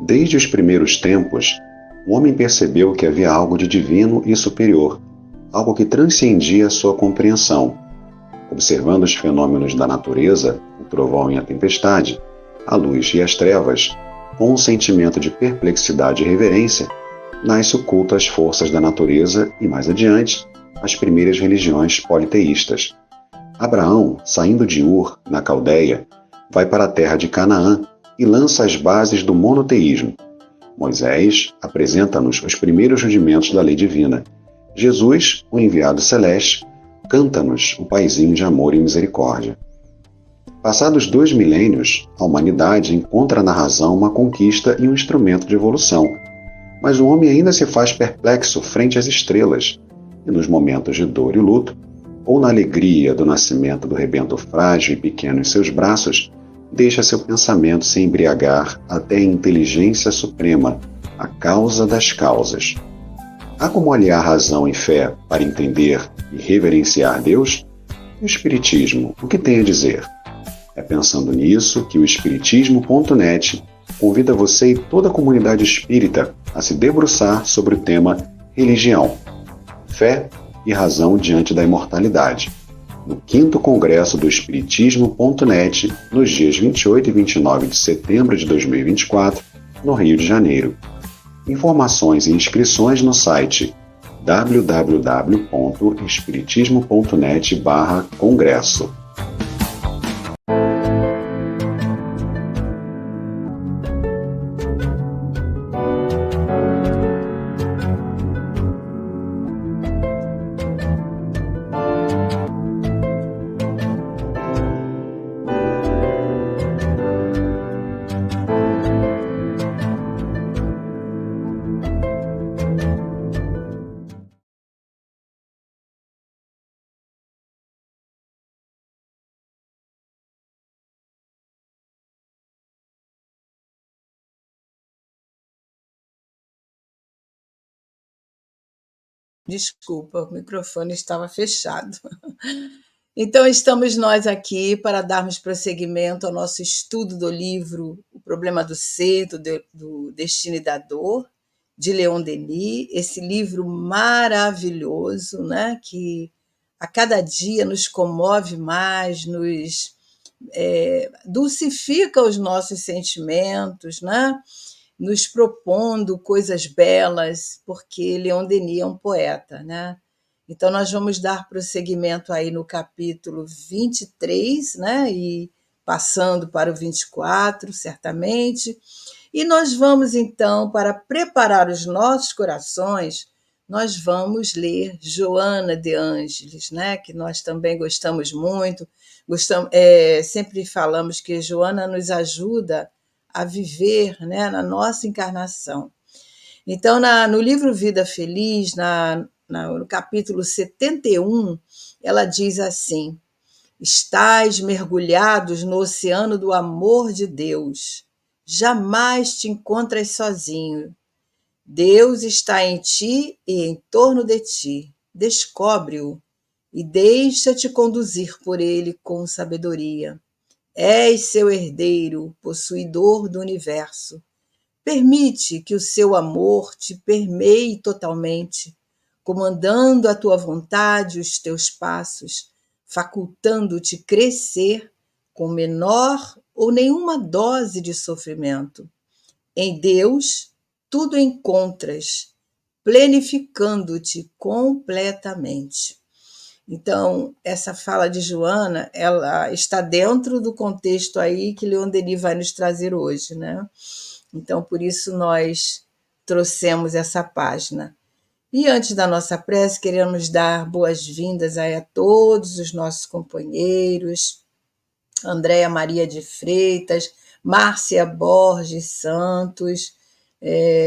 Desde os primeiros tempos, o homem percebeu que havia algo de divino e superior, algo que transcendia sua compreensão. Observando os fenômenos da natureza, o trovão e a tempestade, a luz e as trevas, com um sentimento de perplexidade e reverência, nasce o culto às forças da natureza e, mais adiante, as primeiras religiões politeístas. Abraão, saindo de Ur, na Caldeia, vai para a terra de Canaã e lança as bases do monoteísmo. Moisés apresenta-nos os primeiros rudimentos da lei divina. Jesus, o enviado celeste, canta-nos o paizinho de amor e misericórdia. Passados 2 milênios, a humanidade encontra na razão uma conquista e um instrumento de evolução. Mas o homem ainda se faz perplexo frente às estrelas, e nos momentos de dor e luto, ou na alegria do nascimento do rebento frágil e pequeno em seus braços, deixa seu pensamento se embriagar até a inteligência suprema, a causa das causas. Há como aliar razão e fé para entender e reverenciar Deus? E o Espiritismo, o que tem a dizer? É pensando nisso que o Espiritismo.net convida você e toda a comunidade espírita a se debruçar sobre o tema religião, fé e razão diante da imortalidade, no 5º Congresso do Espiritismo.net, nos dias 28 e 29 de setembro de 2024, no Rio de Janeiro. Informações e inscrições no site www.espiritismo.net/congresso. Desculpa, o microfone estava fechado. Então, estamos nós aqui para darmos prosseguimento ao nosso estudo do livro O Problema do Ser, do Destino e da Dor, de Leon Denis, esse livro maravilhoso, né, que a cada dia nos comove mais, nos dulcifica os nossos sentimentos, né? Nos propondo coisas belas, porque Leon Denis é um poeta, né? Então, nós vamos dar prosseguimento aí no capítulo 23, né? E passando para o 24, certamente. E nós vamos, então, para preparar os nossos corações, nós vamos ler Joana de Ângeles, né? Que nós também gostamos muito. Sempre falamos que Joana nos ajuda a viver, né, na nossa encarnação. Então, no livro Vida Feliz, no capítulo 71, ela diz assim: estais mergulhados no oceano do amor de Deus. Jamais te encontras sozinho. Deus está em ti e em torno de ti. Descobre-o e deixa-te conduzir por ele com sabedoria. És seu herdeiro, possuidor do universo. Permite que o seu amor te permeie totalmente, comandando a tua vontade e os teus passos, facultando-te crescer com menor ou nenhuma dose de sofrimento. Em Deus, tudo encontras, plenificando-te completamente. Então, essa fala de Joana, ela está dentro do contexto aí que Leon Denis vai nos trazer hoje, né? Então, por isso nós trouxemos essa página. E antes da nossa prece, queremos dar boas-vindas aí a todos os nossos companheiros, Andréia Maria de Freitas, Márcia Borges Santos,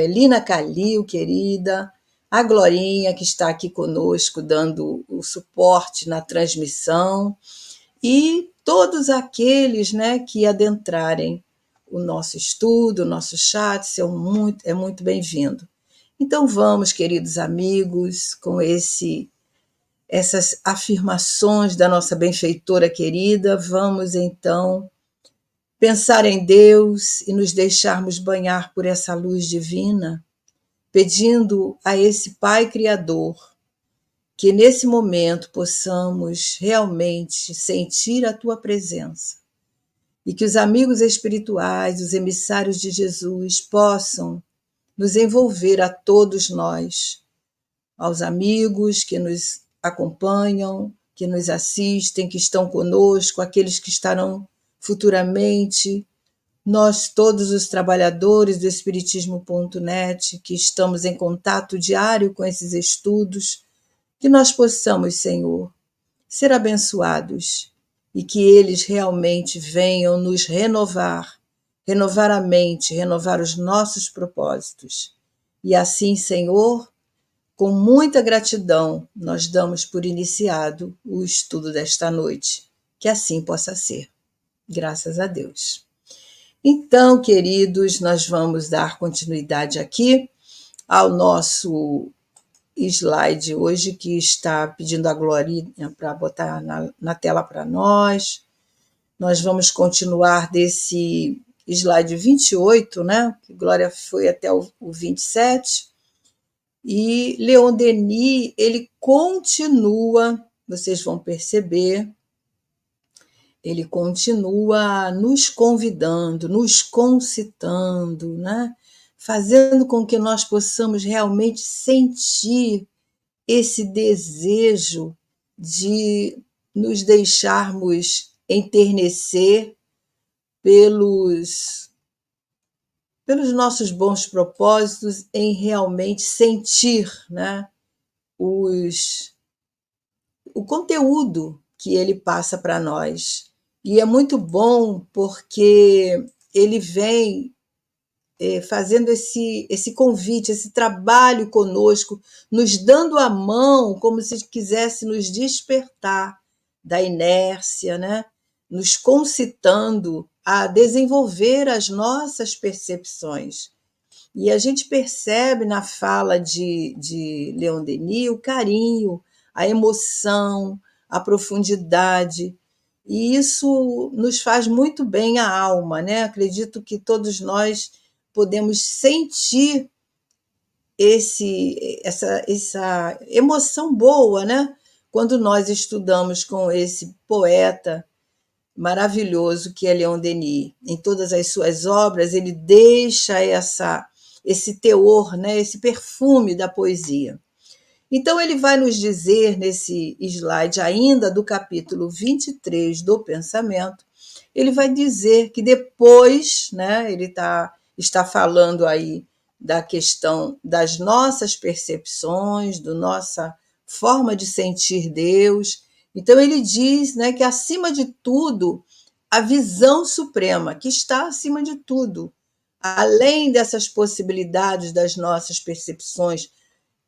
Lina Calil, querida, a Glorinha, que está aqui conosco, dando o suporte na transmissão, e todos aqueles, né, que adentrarem o nosso estudo, o nosso chat, é muito bem-vindo. Então vamos, queridos amigos, com essas afirmações da nossa benfeitora querida, vamos então pensar em Deus e nos deixarmos banhar por essa luz divina, pedindo a esse Pai Criador que nesse momento possamos realmente sentir a Tua presença e que os amigos espirituais, os emissários de Jesus, possam nos envolver a todos nós, aos amigos que nos acompanham, que nos assistem, que estão conosco, aqueles que estarão futuramente, nós todos os trabalhadores do Espiritismo.net, que estamos em contato diário com esses estudos, que nós possamos, Senhor, ser abençoados e que eles realmente venham nos renovar, renovar a mente, renovar os nossos propósitos. E assim, Senhor, com muita gratidão, nós damos por iniciado o estudo desta noite. Que assim possa ser. Graças a Deus. Então, queridos, nós vamos dar continuidade aqui ao nosso slide hoje, que está pedindo a Glorinha para botar na tela para nós. Nós vamos continuar desse slide 28, né? Que Glória foi até o 27. E Leon Denis, ele continua, vocês vão perceber, ele continua nos convidando, nos concitando, né? Fazendo com que nós possamos realmente sentir esse desejo de nos deixarmos enternecer pelos nossos bons propósitos, em realmente sentir, né, o conteúdo que ele passa para nós. E é muito bom porque ele vem fazendo esse convite, esse trabalho conosco, nos dando a mão como se quisesse nos despertar da inércia, né? Nos concitando a desenvolver as nossas percepções. E a gente percebe na fala de Leon Denis o carinho, a emoção, a profundidade, e isso nos faz muito bem à alma, né? Acredito que todos nós podemos sentir essa emoção boa, né? Quando nós estudamos com esse poeta maravilhoso que é Leon Denis. Em todas as suas obras, ele deixa esse teor, né? Esse perfume da poesia. Então, ele vai nos dizer, nesse slide ainda do capítulo 23 do Pensamento, ele vai dizer que depois, né, ele está falando aí da questão das nossas percepções, da nossa forma de sentir Deus. Então, ele diz, né, que, acima de tudo, a visão suprema, que está acima de tudo, além dessas possibilidades das nossas percepções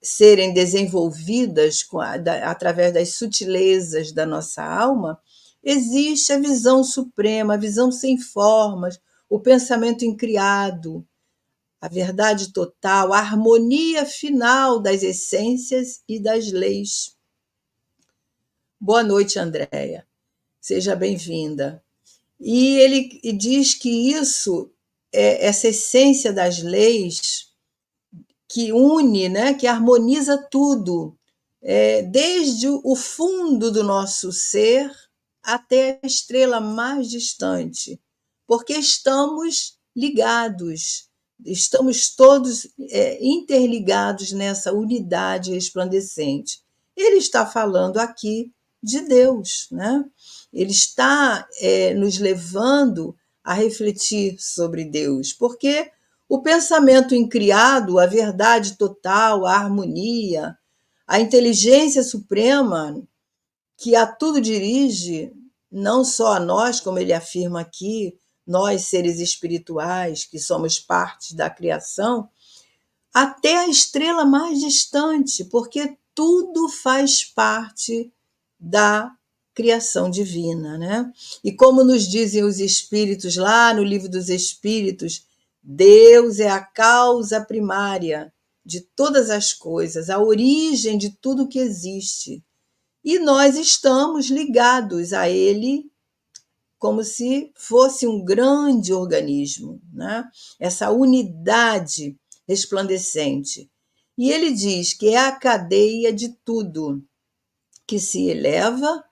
serem desenvolvidas através das sutilezas da nossa alma, existe a visão suprema, a visão sem formas, o pensamento incriado, a verdade total, a harmonia final das essências e das leis. Boa noite, Andréia. Seja bem-vinda. E ele diz que isso, essa essência das leis, que une, né, que harmoniza tudo, desde o fundo do nosso ser até a estrela mais distante, porque estamos ligados, estamos todos interligados nessa unidade resplandecente. Ele está falando aqui de Deus, né? Ele está nos levando a refletir sobre Deus, porque o pensamento incriado, a verdade total, a harmonia, a inteligência suprema, que a tudo dirige, não só a nós, como ele afirma aqui, nós, seres espirituais, que somos parte da criação, até a estrela mais distante, porque tudo faz parte da criação divina, né? E como nos dizem os espíritos lá no Livro dos Espíritos, Deus é a causa primária de todas as coisas, a origem de tudo que existe. E nós estamos ligados a Ele como se fosse um grande organismo, né? Essa unidade resplandecente. E ele diz que é a cadeia de tudo, que se eleva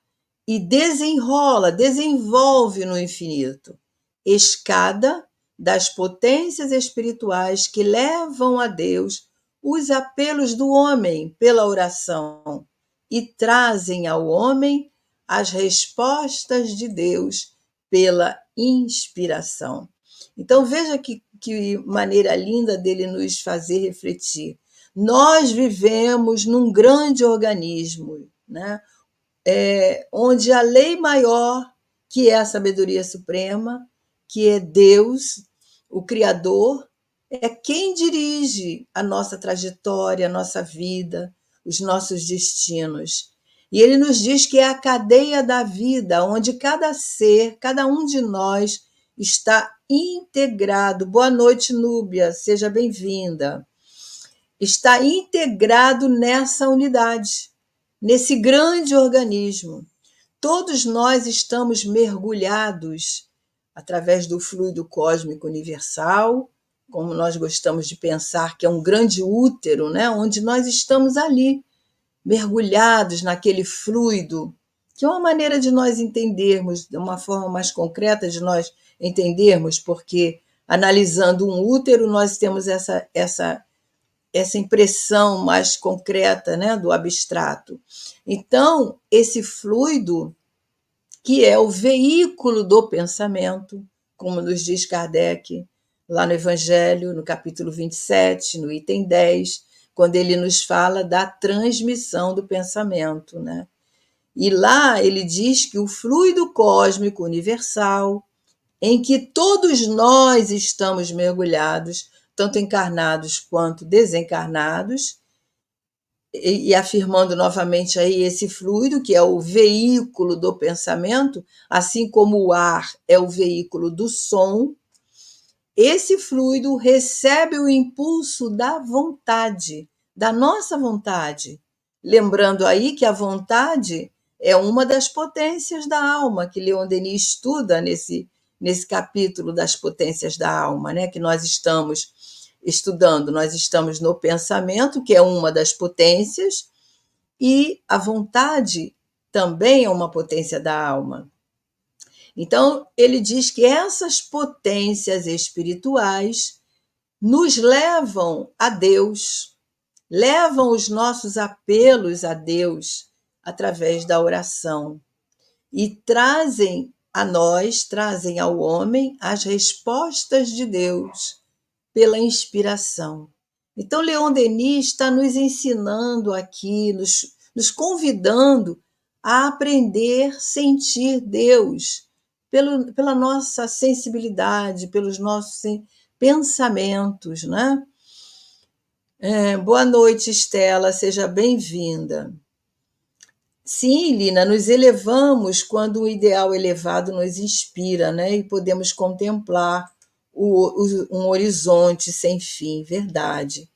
e desenrola, desenvolve no infinito, escada das potências espirituais que levam a Deus os apelos do homem pela oração e trazem ao homem as respostas de Deus pela inspiração. Então veja que maneira linda dele nos fazer refletir. Nós vivemos num grande organismo, né? Onde a lei maior, que é a sabedoria suprema, que é Deus, o Criador, é quem dirige a nossa trajetória, a nossa vida, os nossos destinos. E ele nos diz que é a cadeia da vida, onde cada ser, cada um de nós está integrado. Boa noite, Núbia, seja bem-vinda. Está integrado nessa unidade, nesse grande organismo. Todos nós estamos mergulhados através do fluido cósmico universal, como nós gostamos de pensar que é um grande útero, né? Onde nós estamos ali, mergulhados naquele fluido, que é uma maneira de nós entendermos, de uma forma mais concreta de nós entendermos, porque analisando um útero, nós temos essa impressão mais concreta, né, do abstrato. Então, esse fluido, que é o veículo do pensamento, como nos diz Kardec, lá no Evangelho, no capítulo 27, no item 10, quando ele nos fala da transmissão do pensamento, né? E lá ele diz que o fluido cósmico universal, em que todos nós estamos mergulhados, tanto encarnados quanto desencarnados, e afirmando novamente aí esse fluido, que é o veículo do pensamento, assim como o ar é o veículo do som, esse fluido recebe o impulso da vontade, da nossa vontade. Lembrando aí que a vontade é uma das potências da alma, que Leon Denis estuda nesse capítulo das potências da alma, né, que nós estamos estudando. Nós estamos no pensamento, que é uma das potências, e a vontade também é uma potência da alma. Então, ele diz que essas potências espirituais nos levam a Deus, levam os nossos apelos a Deus através da oração e trazem a nós, trazem ao homem as respostas de Deus pela inspiração. Então, Leon Denis está nos ensinando aqui, nos convidando a aprender a sentir Deus pela nossa sensibilidade, pelos nossos pensamentos, né? Boa noite, Estela, seja bem-vinda. Sim, Lina, nos elevamos quando o ideal elevado nos inspira, né? E podemos contemplar um horizonte sem fim, verdade.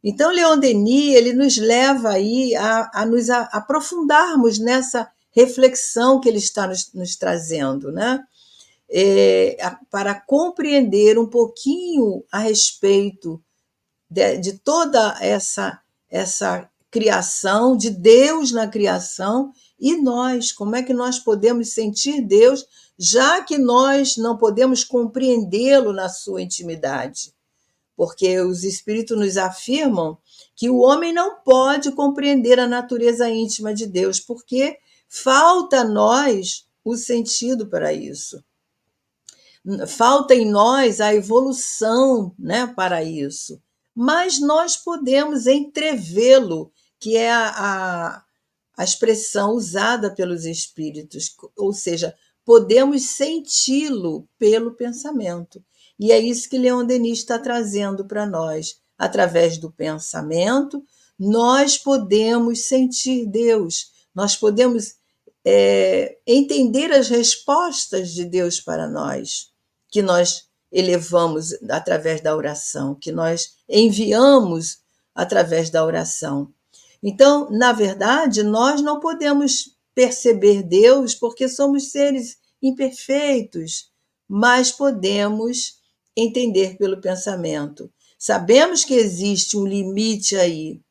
Então, Leon Denis, ele nos leva aí a nos aprofundarmos nessa reflexão que ele está nos trazendo, né? Para compreender um pouquinho a respeito de toda essa criação, de Deus na criação, e nós, como é que nós podemos sentir Deus, já que nós não podemos compreendê-lo na sua intimidade. Porque os espíritos nos afirmam que o homem não pode compreender a natureza íntima de Deus, porque falta a nós o sentido para isso. Falta em nós a evolução, né, para isso. Mas nós podemos entrevê-lo, que é a expressão usada pelos espíritos, ou seja, podemos senti-lo pelo pensamento. E é isso que Leon Denis está trazendo para nós. Através do pensamento, nós podemos sentir Deus, nós podemos entender as respostas de Deus para nós, que nós elevamos através da oração, que nós enviamos através da oração. Então, na verdade, nós não podemos perceber Deus porque somos seres imperfeitos, mas podemos entender pelo pensamento. Sabemos que existe um limite aí,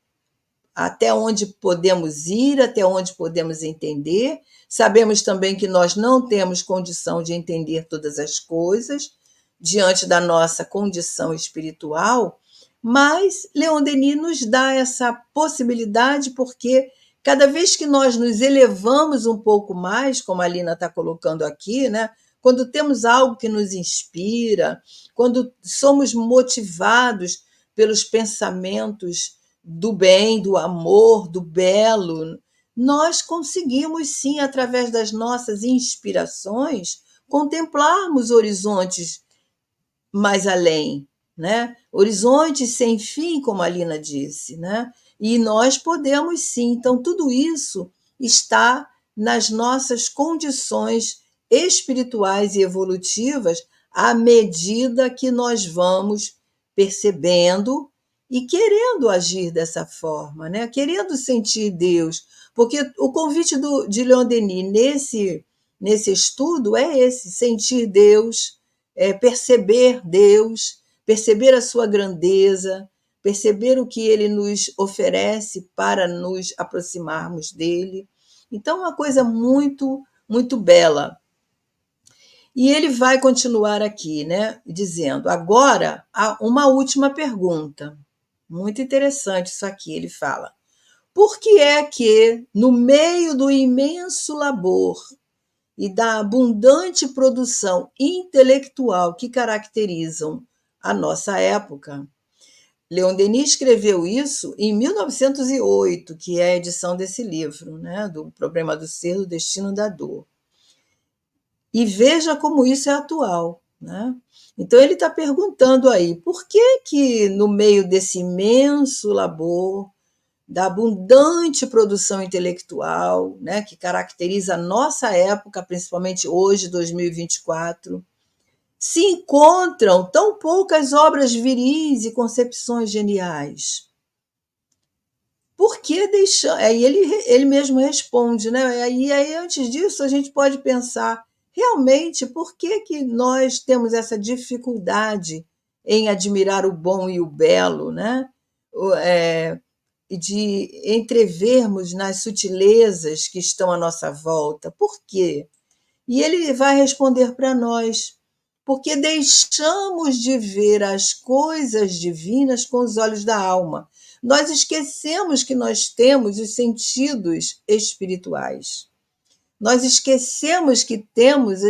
até onde podemos ir, até onde podemos entender. Sabemos também que nós não temos condição de entender todas as coisas diante da nossa condição espiritual, mas Leon Denis nos dá essa possibilidade porque cada vez que nós nos elevamos um pouco mais, como a Lina está colocando aqui, né? Quando temos algo que nos inspira, quando somos motivados pelos pensamentos do bem, do amor, do belo, nós conseguimos sim, através das nossas inspirações, contemplarmos horizontes mais além, né? Horizontes sem fim, como a Lina disse, né? E nós podemos sim. Então, tudo isso está nas nossas condições espirituais e evolutivas à medida que nós vamos percebendo e querendo agir dessa forma, né? Querendo sentir Deus. Porque o convite de Leon Denis nesse estudo é esse: sentir Deus, perceber Deus, perceber a sua grandeza, perceber o que ele nos oferece para nos aproximarmos dele. Então, é uma coisa muito, muito bela. E ele vai continuar aqui, né, dizendo: agora, há uma última pergunta. Muito interessante isso aqui, ele fala. Por que é que, no meio do imenso labor e da abundante produção intelectual que caracterizam a nossa época, Leon Denis escreveu isso em 1908, que é a edição desse livro, né, do Problema do Ser, do Destino da Dor. E veja como isso é atual, né? Então ele está perguntando aí, por que no meio desse imenso labor, da abundante produção intelectual, né, que caracteriza a nossa época, principalmente hoje, 2024, se encontram tão poucas obras viris e concepções geniais? Por que deixar? Aí ele mesmo responde, né? E aí, antes disso, a gente pode pensar, realmente, por que nós temos essa dificuldade em admirar o bom e o belo, né? De entrevermos nas sutilezas que estão à nossa volta. Por quê? E ele vai responder para nós: porque deixamos de ver as coisas divinas com os olhos da alma. Nós esquecemos que nós temos os sentidos espirituais. Nós esquecemos que temos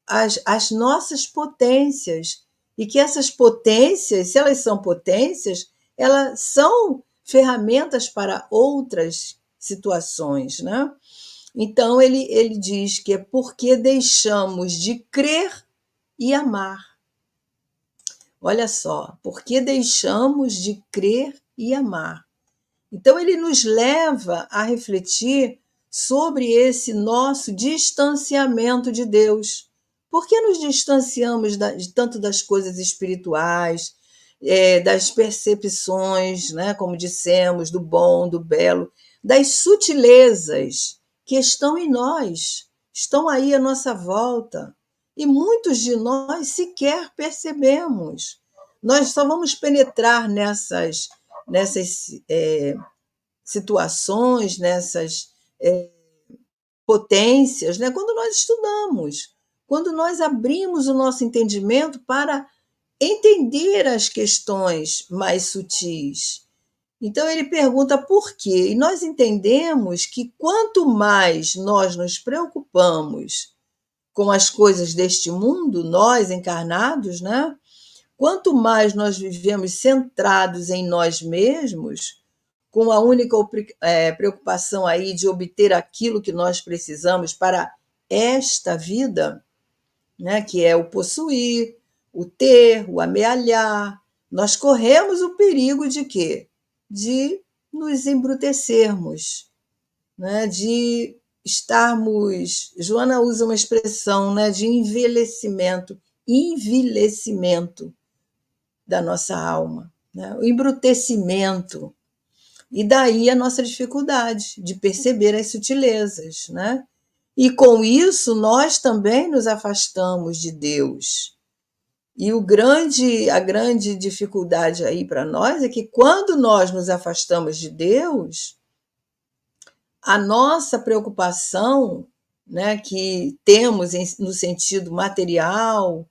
as nossas potências e que essas potências, se elas são potências, elas são ferramentas para outras situações, né? Então, ele diz que é porque deixamos de crer e amar. Olha só, porque deixamos de crer e amar. Então, ele nos leva a refletir sobre esse nosso distanciamento de Deus. Por que nos distanciamos tanto das coisas espirituais, das percepções, né, como dissemos, do bom, do belo, das sutilezas que estão em nós, estão aí à nossa volta, e muitos de nós sequer percebemos. Nós só vamos penetrar nessas situações, nessas potências, né, quando nós estudamos, quando nós abrimos o nosso entendimento para entender as questões mais sutis. Então ele pergunta por quê, e nós entendemos que quanto mais nós nos preocupamos com as coisas deste mundo, nós encarnados, né? Quanto mais nós vivemos centrados em nós mesmos, com a única preocupação aí de obter aquilo que nós precisamos para esta vida, né? Que é o possuir, o ter, o amealhar, nós corremos o perigo de quê? De nos embrutecermos, né? De estarmos... Joana usa uma expressão, né? De envelhecimento da nossa alma, né? O embrutecimento. E daí a nossa dificuldade de perceber as sutilezas, né? E com isso, nós também nos afastamos de Deus. E a grande dificuldade aí para nós é que quando nós nos afastamos de Deus, a nossa preocupação, né, que temos no sentido material,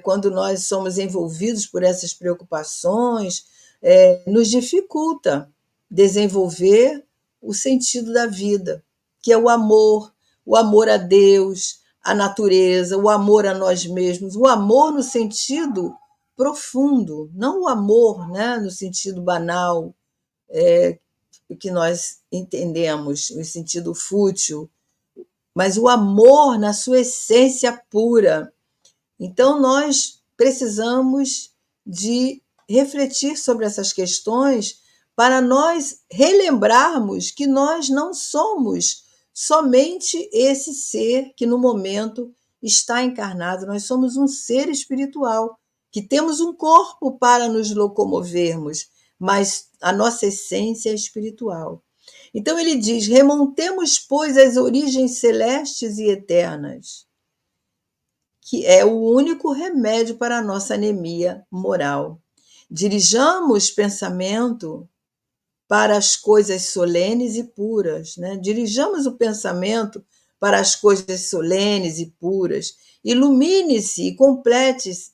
quando nós somos envolvidos por essas preocupações, nos dificulta desenvolver o sentido da vida, que é o amor a Deus, a natureza, o amor a nós mesmos, o amor no sentido profundo, não o amor, né, no sentido banal, que nós entendemos, no sentido fútil, mas o amor na sua essência pura. Então, nós precisamos de refletir sobre essas questões para nós relembrarmos que nós não somos somente esse ser que no momento está encarnado, nós somos um ser espiritual, que temos um corpo para nos locomovermos, mas a nossa essência é espiritual. Então ele diz: remontemos, pois, às origens celestes e eternas, que é o único remédio para a nossa anemia moral. Dirijamos pensamento para as coisas solenes e puras, né? Dirijamos o pensamento para as coisas solenes e puras. Ilumine-se e complete-se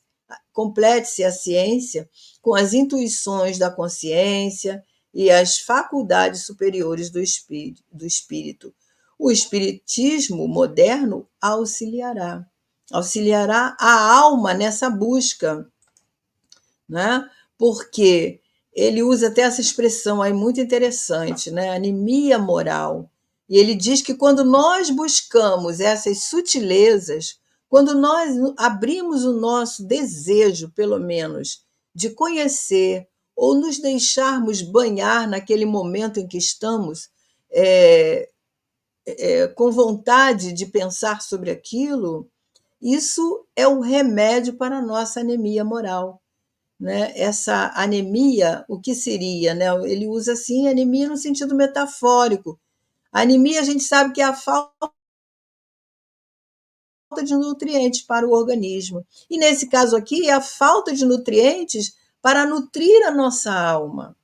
a ciência com as intuições da consciência e as faculdades superiores do espírito. O espiritismo moderno auxiliará a alma nessa busca, né? Porque ele usa até essa expressão aí muito interessante, né? Anemia moral. E ele diz que quando nós buscamos essas sutilezas, quando nós abrimos o nosso desejo, pelo menos, de conhecer ou nos deixarmos banhar naquele momento em que estamos com vontade de pensar sobre aquilo, isso é o remédio para a nossa anemia moral. Né? Essa anemia, o que seria? Né? Ele usa assim anemia no sentido metafórico. A anemia a gente sabe que é a falta de nutrientes para o organismo. E nesse caso aqui é a falta de nutrientes para nutrir a nossa alma.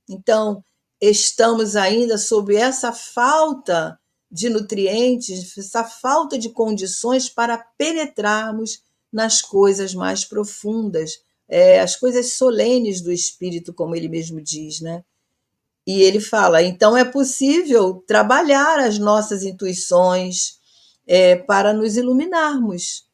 Então, estamos ainda sob essa falta de nutrientes, essa falta de condições para penetrarmos nas coisas mais profundas, as coisas solenes do espírito, como ele mesmo diz, né? E ele fala, então é possível trabalhar as nossas intuições para nos iluminarmos,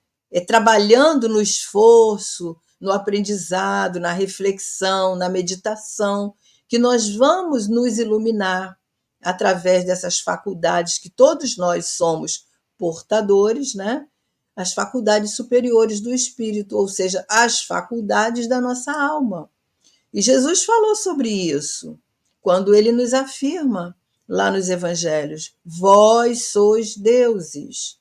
trabalhando no esforço, no aprendizado, na reflexão, na meditação, que nós vamos nos iluminar através dessas faculdades que todos nós somos portadores, né? As faculdades superiores do espírito, ou seja, as faculdades da nossa alma. E Jesus falou sobre isso, quando ele nos afirma lá nos evangelhos: vós sois deuses.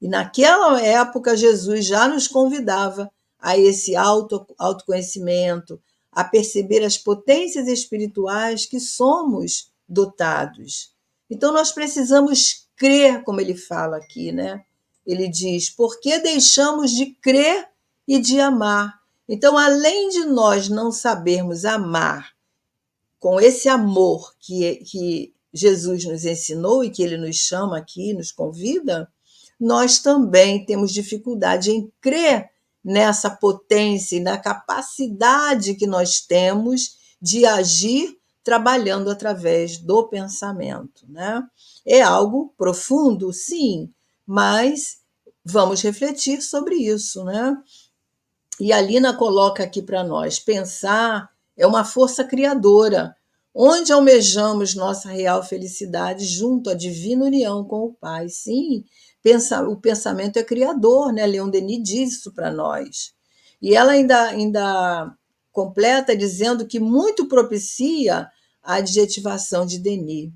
E naquela época Jesus já nos convidava a esse autoconhecimento, a perceber as potências espirituais que somos dotados. Então nós precisamos crer, como ele fala aqui, né? Ele diz: porque deixamos de crer e de amar. Então, além de nós não sabermos amar com esse amor que Jesus nos ensinou e que ele nos chama aqui, nos convida, nós também temos dificuldade em crer nessa potência e na capacidade que nós temos de agir trabalhando através do pensamento, né? É algo profundo, sim, mas vamos refletir sobre isso, né? E a Lina coloca aqui para nós: pensar é uma força criadora, onde almejamos nossa real felicidade junto à divina união com o Pai. Sim, o pensamento é criador, né? Leon Denis diz isso para nós. E ela ainda completa dizendo que muito propicia a adjetivação de Denis.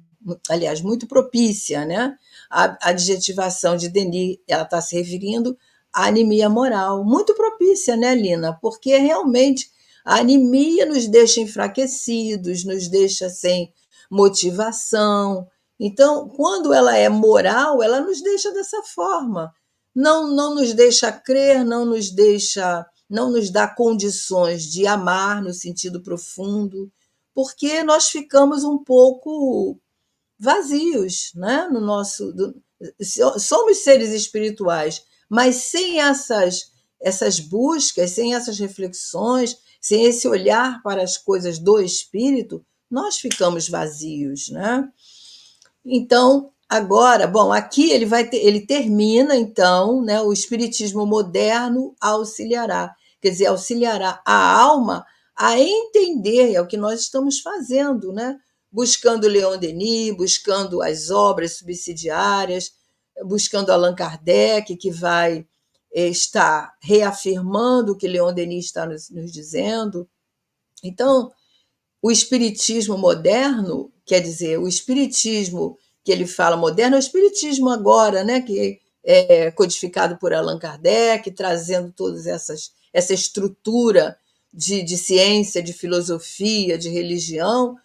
Aliás, muito propícia, né? A adjetivação de Denis, ela está se referindo à anemia moral. Muito propícia, né, Lina? Porque realmente a anemia nos deixa enfraquecidos, nos deixa sem motivação, Então, quando ela é moral, ela nos deixa dessa forma. Não nos deixa crer, não nos dá condições de amar no sentido profundo, porque nós ficamos um pouco vazios, né? Somos seres espirituais, mas sem essas buscas, sem essas reflexões, sem esse olhar para as coisas do espírito, nós ficamos vazios, né? Então, agora, bom, aqui ele termina, então, né, o espiritismo moderno auxiliará, quer dizer, auxiliará a alma a entender, é o que nós estamos fazendo, né? Buscando Leon Denis, buscando as obras subsidiárias, buscando Allan Kardec, que vai estar reafirmando o que Leon Denis está nos dizendo. Então, o espiritismo moderno, quer dizer, o espiritismo que ele fala moderno é o espiritismo agora, né, que é codificado por Allan Kardec, trazendo essa estrutura de ciência, de filosofia, de religião,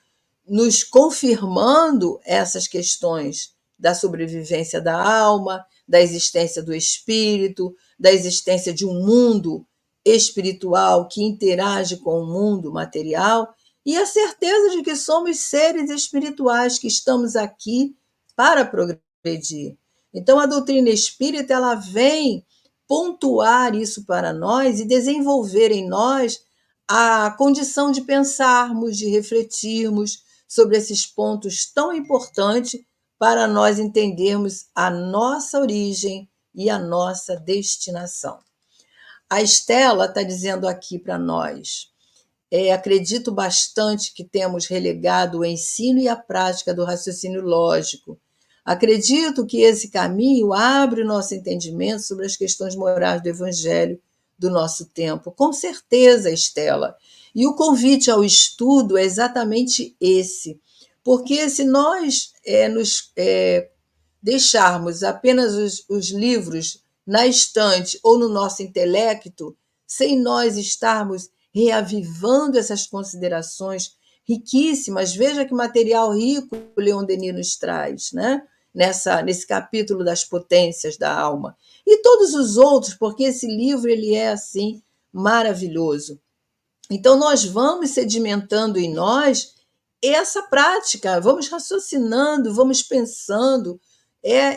nos confirmando essas questões da sobrevivência da alma, da existência do espírito, da existência de um mundo espiritual que interage com o mundo material, e a certeza de que somos seres espirituais que estamos aqui para progredir. Então, a doutrina espírita ela vem pontuar isso para nós e desenvolver em nós a condição de pensarmos, de refletirmos sobre esses pontos tão importantes para nós entendermos a nossa origem e a nossa destinação. A Estela está dizendo aqui para nós: acredito bastante que temos relegado o ensino e a prática do raciocínio lógico. Acredito que esse caminho abre o nosso entendimento sobre as questões morais do Evangelho do nosso tempo. Com certeza, Estela. E o convite ao estudo é exatamente esse. Porque se nós nos deixarmos apenas os livros na estante ou no nosso intelecto, sem nós estarmos reavivando essas considerações riquíssimas, veja que material rico o Leon Denis nos traz, né? Nesse capítulo das potências da alma. E todos os outros, porque esse livro ele é assim maravilhoso. Então, nós vamos sedimentando em nós essa prática, vamos raciocinando, vamos pensando.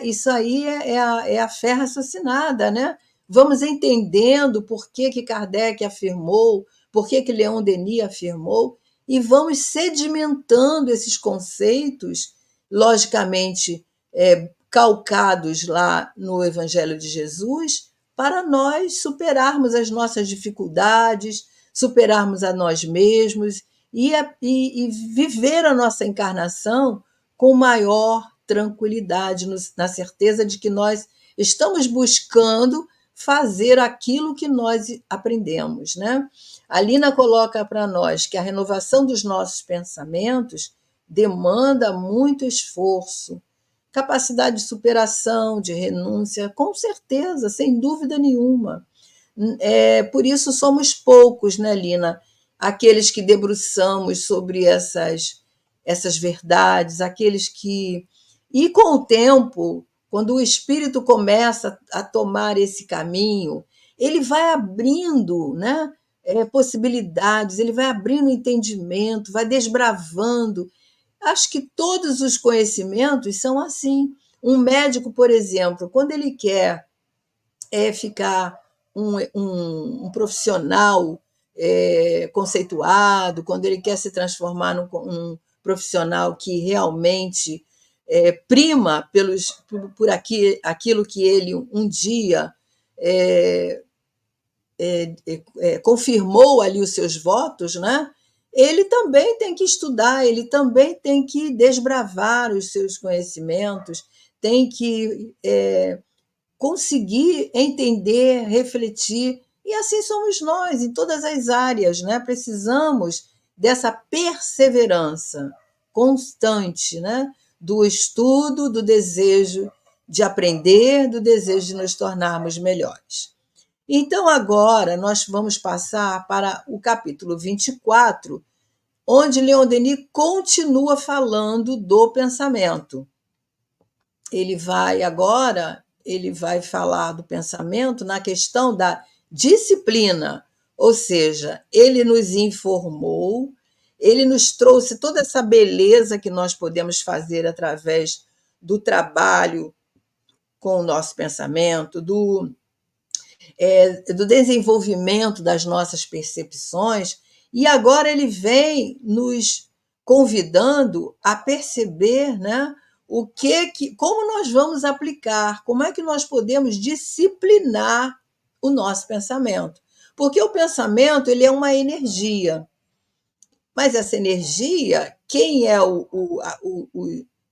Isso aí é a fé raciocinada, né? Vamos entendendo por que Kardec afirmou, por que Leon Denis afirmou, e vamos sedimentando esses conceitos, logicamente calcados lá no Evangelho de Jesus, para nós superarmos as nossas dificuldades, superarmos a nós mesmos e viver a nossa encarnação com maior tranquilidade, na certeza de que nós estamos buscando fazer aquilo que nós aprendemos, né? A Lina coloca para nós que a renovação dos nossos pensamentos demanda muito esforço, capacidade de superação, de renúncia, com certeza, sem dúvida nenhuma. Por isso somos poucos, né, Lina? Aqueles que debruçamos sobre essas verdades, aqueles que... E com o tempo, quando o espírito começa a tomar esse caminho, ele vai abrindo, né, possibilidades, ele vai abrindo entendimento, vai desbravando. Acho que todos os conhecimentos são assim. Um médico, por exemplo, quando ele quer ficar um profissional conceituado, quando ele quer se transformar num profissional que realmente prima por aquilo que ele um dia confirmou ali os seus votos, né? Ele também tem que estudar, ele também tem que desbravar os seus conhecimentos, tem que conseguir entender, refletir, e assim somos nós, em todas as áreas, né? Precisamos dessa perseverança constante, né? Do estudo, do desejo de aprender, do desejo de nos tornarmos melhores. Então, agora, nós vamos passar para o capítulo 24, onde Leon Denis continua falando do pensamento. ele vai falar do pensamento na questão da disciplina, ou seja, ele nos informou, ele nos trouxe toda essa beleza que nós podemos fazer através do trabalho com o nosso pensamento, do desenvolvimento das nossas percepções, e agora ele vem nos convidando a perceber, né, como nós vamos aplicar, como é que nós podemos disciplinar o nosso pensamento. Porque o pensamento ele é uma energia, mas essa energia, quem é o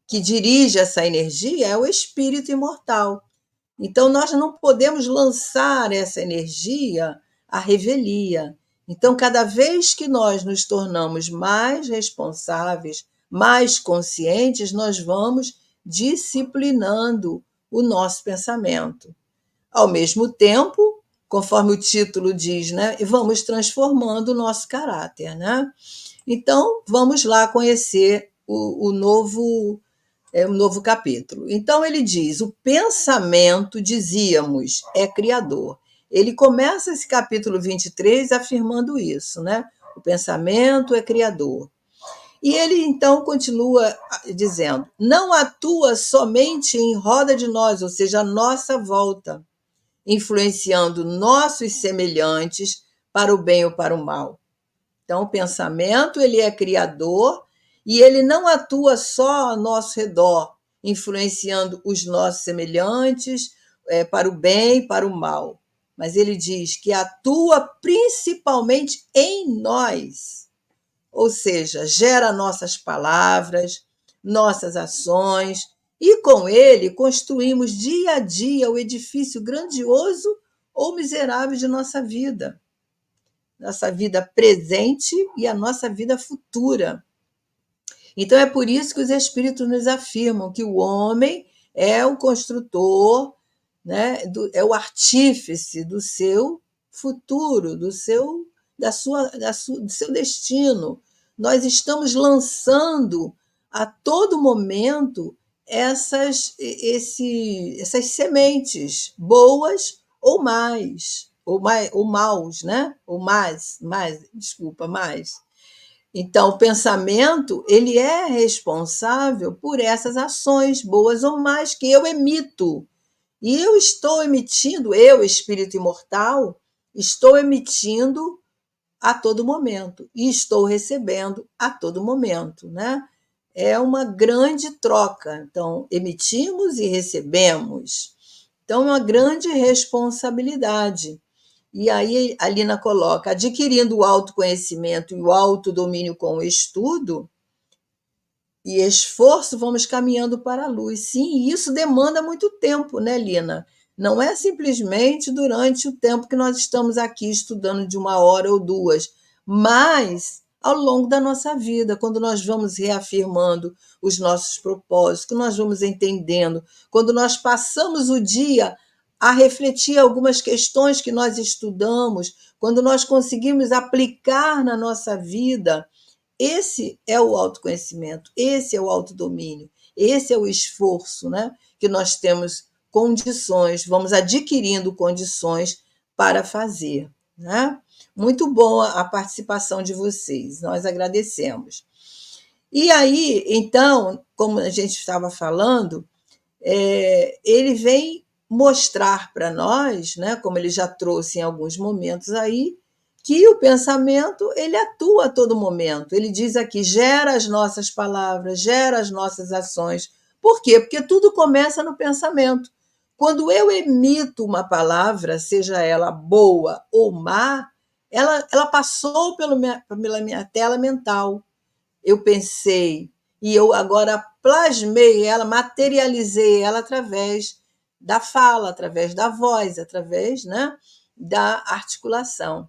que dirige essa energia é o espírito imortal. Então, nós não podemos lançar essa energia à revelia. Então, cada vez que nós nos tornamos mais responsáveis, mais conscientes, nós vamos disciplinando o nosso pensamento. Ao mesmo tempo, conforme o título diz, né, vamos transformando o nosso caráter, né? Então, vamos lá conhecer o novo capítulo. Então, ele diz: o pensamento, dizíamos, é criador. Ele começa esse capítulo 23 afirmando isso, né? O pensamento é criador. E ele então continua dizendo: não atua somente em roda de nós, ou seja, à nossa volta, influenciando nossos semelhantes para o bem ou para o mal. Então, o pensamento ele é criador e ele não atua só ao nosso redor, influenciando os nossos semelhantes para o bem e para o mal. Mas ele diz que atua principalmente em nós, ou seja, gera nossas palavras, nossas ações, e com ele construímos dia a dia o edifício grandioso ou miserável de nossa vida presente e a nossa vida futura. Então é por isso que os espíritos nos afirmam que o homem é o construtor, né, é o artífice do seu futuro, do seu destino. Nós estamos lançando a todo momento essas sementes, boas ou mais, ou maus, né? Ou mais. Então, o pensamento, ele é responsável por essas ações, boas ou mais, que eu emito. E eu estou emitindo, eu, espírito imortal, estou emitindo a todo momento e estou recebendo a todo momento, né? É uma grande troca. Então, emitimos e recebemos. Então, é uma grande responsabilidade. E aí a Lina coloca: adquirindo o autoconhecimento e o autodomínio com o estudo e esforço, vamos caminhando para a luz. Sim, isso demanda muito tempo, né, Lina? Não é simplesmente durante o tempo que nós estamos aqui estudando de 1 hora ou 2, mas ao longo da nossa vida, quando nós vamos reafirmando os nossos propósitos, quando nós vamos entendendo, quando nós passamos o dia a refletir algumas questões que nós estudamos, quando nós conseguimos aplicar na nossa vida, esse é o autoconhecimento, esse é o autodomínio, esse é o esforço, né? Que nós temos condições, vamos adquirindo condições para fazer, né? Muito boa a participação de vocês, nós agradecemos. E aí, então, como a gente estava falando, ele vem mostrar para nós, né, como ele já trouxe em alguns momentos aí, que o pensamento ele atua a todo momento. Ele diz aqui: gera as nossas palavras, gera as nossas ações. Por quê? Porque tudo começa no pensamento. Quando eu emito uma palavra, seja ela boa ou má, ela passou pela minha tela mental. Eu pensei e eu agora plasmei ela, materializei ela através da fala, através da voz, através, né, da articulação.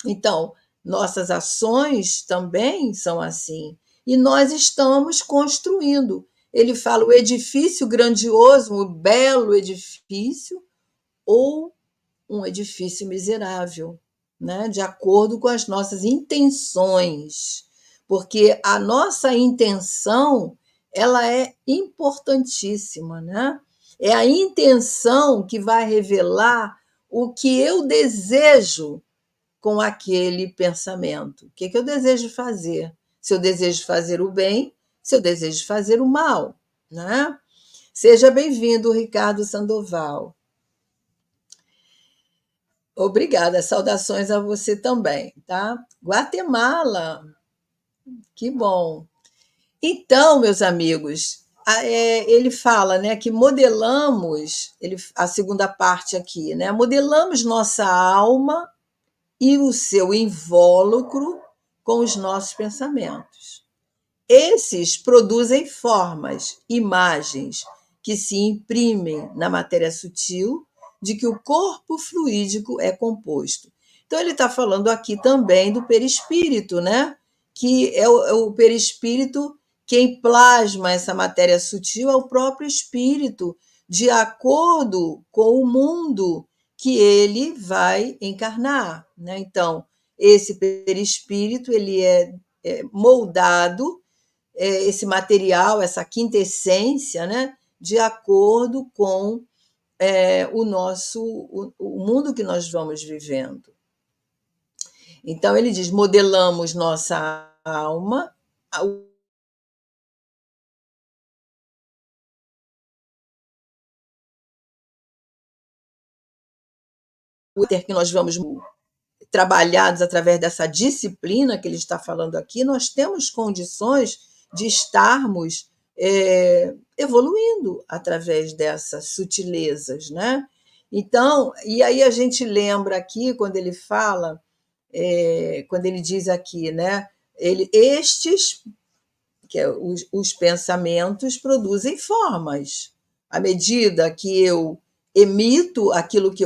Então, nossas ações também são assim. E nós estamos construindo. Ele fala o edifício grandioso, o belo edifício, ou um edifício miserável, né? De acordo com as nossas intenções. Porque a nossa intenção ela é importantíssima, né? É a intenção que vai revelar o que eu desejo com aquele pensamento. O que eu desejo fazer? Se eu desejo fazer o bem, se eu desejo fazer o mal, né? Seja bem-vindo, Ricardo Sandoval. Obrigada, saudações a você também, tá? Guatemala, que bom. Então, meus amigos, ele fala, né, que modelamos, a segunda parte aqui, né, modelamos nossa alma e o seu invólucro com os nossos pensamentos. Esses produzem formas, imagens que se imprimem na matéria sutil de que o corpo fluídico é composto. Então, ele está falando aqui também do perispírito, né? Que é o perispírito quem plasma essa matéria sutil é o próprio espírito, de acordo com o mundo que ele vai encarnar, né? Então, esse perispírito ele é moldado, esse material, essa quinta essência, né, de acordo com o mundo que nós vamos vivendo. Então, ele diz: modelamos nossa alma, o que nós vamos trabalhados através dessa disciplina que ele está falando aqui, nós temos condições de estarmos evoluindo através dessas sutilezas, né? Então, e aí a gente lembra aqui, quando ele fala, quando ele diz aqui, né? Estes, que é os pensamentos, produzem formas. À medida que eu emito aquilo que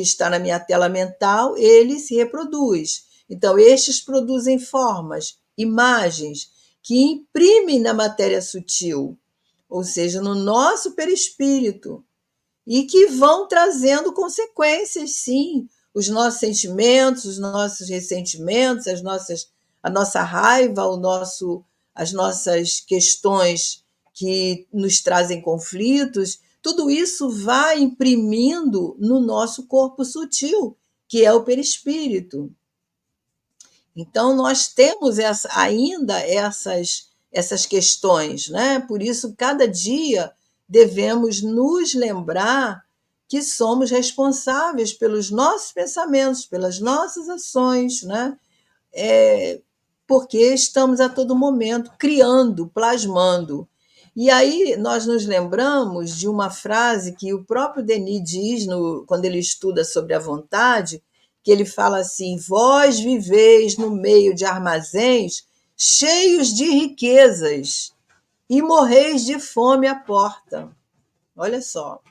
está na minha tela mental, ele se reproduz. Então, estes produzem formas, imagens, que imprimem na matéria sutil, ou seja, no nosso perispírito, e que vão trazendo consequências, sim. Os nossos sentimentos, os nossos ressentimentos, a nossa raiva, as nossas questões que nos trazem conflitos, tudo isso vai imprimindo no nosso corpo sutil, que é o perispírito. Então, nós temos ainda essas questões, né? Por isso, cada dia devemos nos lembrar que somos responsáveis pelos nossos pensamentos, pelas nossas ações, né? Porque estamos a todo momento criando, plasmando. E aí nós nos lembramos de uma frase que o próprio Denis diz quando ele estuda sobre a vontade, que ele fala assim: vós viveis no meio de armazéns cheios de riquezas e morreis de fome à porta. Olha só,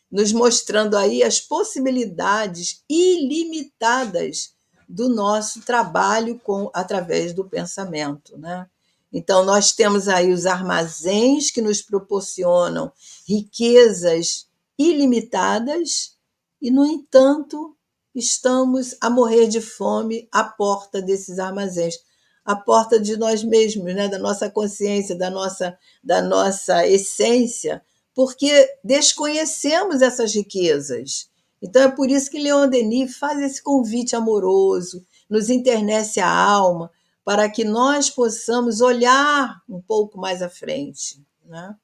nos mostrando aí as possibilidades ilimitadas do nosso trabalho através do pensamento, né? Então, nós temos aí os armazéns que nos proporcionam riquezas ilimitadas e, no entanto, estamos a morrer de fome à porta desses armazéns, à porta de nós mesmos, né? Da nossa consciência, da nossa essência, porque desconhecemos essas riquezas. Então, é por isso que Leon Denis faz esse convite amoroso, nos internece a alma, para que nós possamos olhar um pouco mais à frente, né?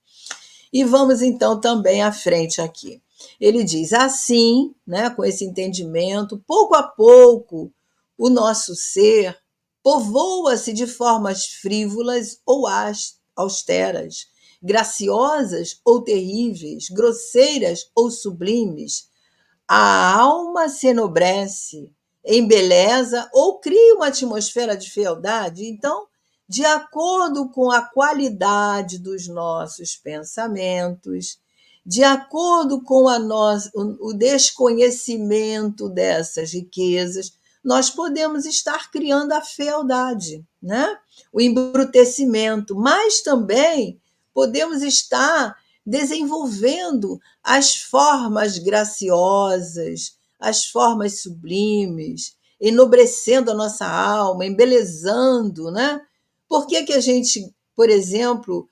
E vamos, então, também à frente aqui. Ele diz assim, né, com esse entendimento, pouco a pouco, o nosso ser povoa-se de formas frívolas ou austeras, graciosas ou terríveis, grosseiras ou sublimes. A alma se enobrece, embeleza ou cria uma atmosfera de fealdade. Então, de acordo com a qualidade dos nossos pensamentos, de acordo com o desconhecimento dessas riquezas, nós podemos estar criando a fealdade, né? O embrutecimento, mas também podemos estar desenvolvendo as formas graciosas, as formas sublimes, enobrecendo a nossa alma, embelezando, né? Por que a gente, por exemplo,